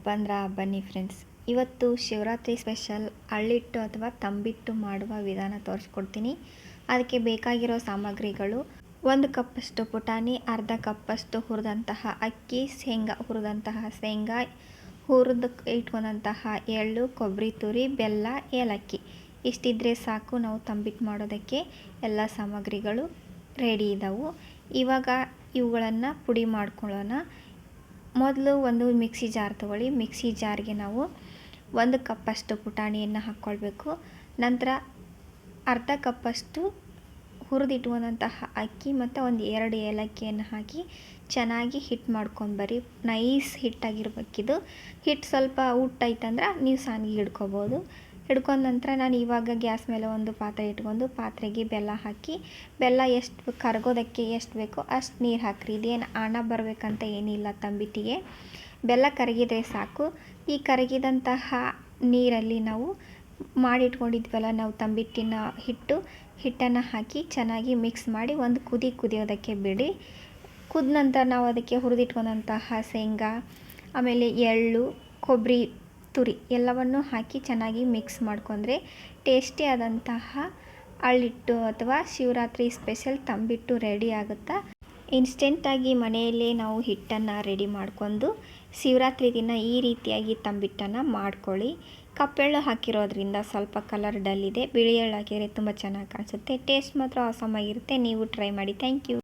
ಬಂದ್ರಾ ಬನ್ನಿ ಫ್ರೆಂಡ್ಸ್. ಇವತ್ತು ಶಿವರಾತ್ರಿ ಸ್ಪೆಷಲ್ ಅಳ್ಳಿಟ್ಟು ಅಥವಾ ತಂಬಿಟ್ಟು ಮಾಡುವ ವಿಧಾನ ತೋರಿಸ್ಕೊಡ್ತೀನಿ. ಅದಕ್ಕೆ ಬೇಕಾಗಿರೋ ಸಾಮಗ್ರಿಗಳು: 1 ಕಪ್ಪಷ್ಟು ಪುಟಾಣಿ, ಅರ್ಧ ಕಪ್ಪಷ್ಟು ಹುರಿದಂತಹ ಅಕ್ಕಿ, ಹುರಿದಂತಹ ಶೇಂಗಾ, ಹುರಿದು ಇಟ್ಕೊಂಡಂತಹ ಎಳ್ಳು, ಕೊಬ್ಬರಿ ತುರಿ, ಬೆಲ್ಲ, ಏಲಕ್ಕಿ. ಇಷ್ಟಿದ್ರೆ ಸಾಕು ನಾವು ತಂಬಿಟ್ಟು ಮಾಡೋದಕ್ಕೆ. ಎಲ್ಲ ಸಾಮಗ್ರಿಗಳು ರೆಡಿ ಇದ್ದಾವೆ. ಇವಾಗ ಇವುಗಳನ್ನು ಪುಡಿ ಮಾಡ್ಕೊಳ್ಳೋಣ. ಮೊದಲು ಒಂದು ಮಿಕ್ಸಿ ಜಾರ್ ತೊಗೊಳ್ಳಿ. ಮಿಕ್ಸಿ ಜಾರ್ಗೆ ನಾವು 1 ಕಪ್ಪಷ್ಟು ಪುಟಾಣಿಯನ್ನು ಹಾಕ್ಕೊಳ್ಬೇಕು. ನಂತರ ಅರ್ಧ ಕಪ್ಪಷ್ಟು ಹುರಿದಿಟ್ಕೊಂಡಂತಹ ಅಕ್ಕಿ ಮತ್ತು 2 ಏಲಕ್ಕಿಯನ್ನು ಹಾಕಿ ಚೆನ್ನಾಗಿ ಹಿಟ್ಟು ಮಾಡ್ಕೊಂಬರ್ರಿ. ನೈಸ್ ಹಿಟ್ಟಾಗಿರ್ಬೇಕಿದು. ಹಿಟ್ಟು ಸ್ವಲ್ಪ ಉಟ್ಟೈತಂದ್ರೆ ನೀವು ಸಾನಿಗೆ ಹಿಡ್ಕೊಬೋದು. ಹಿಡ್ಕೊಂಡ ನಂತರ ನಾನು ಇವಾಗ ಗ್ಯಾಸ್ ಮೇಲೆ ಒಂದು ಪಾತ್ರೆ ಇಟ್ಕೊಂಡು ಪಾತ್ರೆಗೆ ಬೆಲ್ಲ ಹಾಕಿ, ಬೆಲ್ಲ ಎಷ್ಟು ಕರಗೋದಕ್ಕೆ ಎಷ್ಟು ಬೇಕೋ ಅಷ್ಟು ನೀರು ಹಾಕ್ರಿ. ಇದೇನು ಆಣ ಬರಬೇಕಂತ ಏನಿಲ್ಲ ತಂಬಿಟ್ಟಿಗೆ. ಬೆಲ್ಲ ಕರಗಿದ್ರೆ ಸಾಕು. ಈ ಕರಗಿದಂತಹ ನೀರಲ್ಲಿ ನಾವು ಮಾಡಿಟ್ಕೊಂಡಿದ್ವಲ್ಲ ನಾವು ತಂಬಿಟ್ಟಿನ ಹಿಟ್ಟನ್ನು ಹಾಕಿ ಚೆನ್ನಾಗಿ ಮಿಕ್ಸ್ ಮಾಡಿ ಒಂದು ಕುದಿಯೋದಕ್ಕೆ ಬಿಡಿ. ಕುದ ನಂತರ ನಾವು ಅದಕ್ಕೆ ಹುರಿದಿಟ್ಕೊಂಡಂತಹ ಶೇಂಗಾ, ಆಮೇಲೆ ಎಳ್ಳು, ಕೊಬ್ಬರಿ ತುರಿ ಎಲ್ಲವನ್ನು ಹಾಕಿ ಚೆನ್ನಾಗಿ ಮಿಕ್ಸ್ ಮಾಡ್ಕೊಂಡ್ರೆ ಟೇಸ್ಟಿ ಆದಂತಹ ಅಳ್ಳಿಟ್ಟು ಅಥವಾ ಶಿವರಾತ್ರಿ ಸ್ಪೆಷಲ್ ತಂಬಿಟ್ಟು ರೆಡಿ ಆಗುತ್ತಾ. ಇನ್ಸ್ಟೆಂಟಾಗಿ ಮನೆಯಲ್ಲೇ ನಾವು ಹಿಟ್ಟನ್ನು ರೆಡಿ ಮಾಡ್ಕೊಂಡು ಶಿವರಾತ್ರಿ ದಿನ ಈ ರೀತಿಯಾಗಿ ತಂಬಿಟ್ಟನ್ನು ಮಾಡ್ಕೊಳ್ಳಿ. ಕಪ್ಪೆಳ್ಳು ಹಾಕಿರೋದ್ರಿಂದ ಸ್ವಲ್ಪ ಕಲರ್ ಡಲ್ ಇದೆ. ಬಿಳಿ ಎಳ್ಳು ಹಾಕಿದರೆ ತುಂಬ ಚೆನ್ನಾಗಿ ಕಾಣಿಸುತ್ತೆ. ಟೇಸ್ಟ್ ಮಾತ್ರ ಆಸಮ್ ಆಗಿರುತ್ತೆ. ನೀವು ಟ್ರೈ ಮಾಡಿ. Thank you.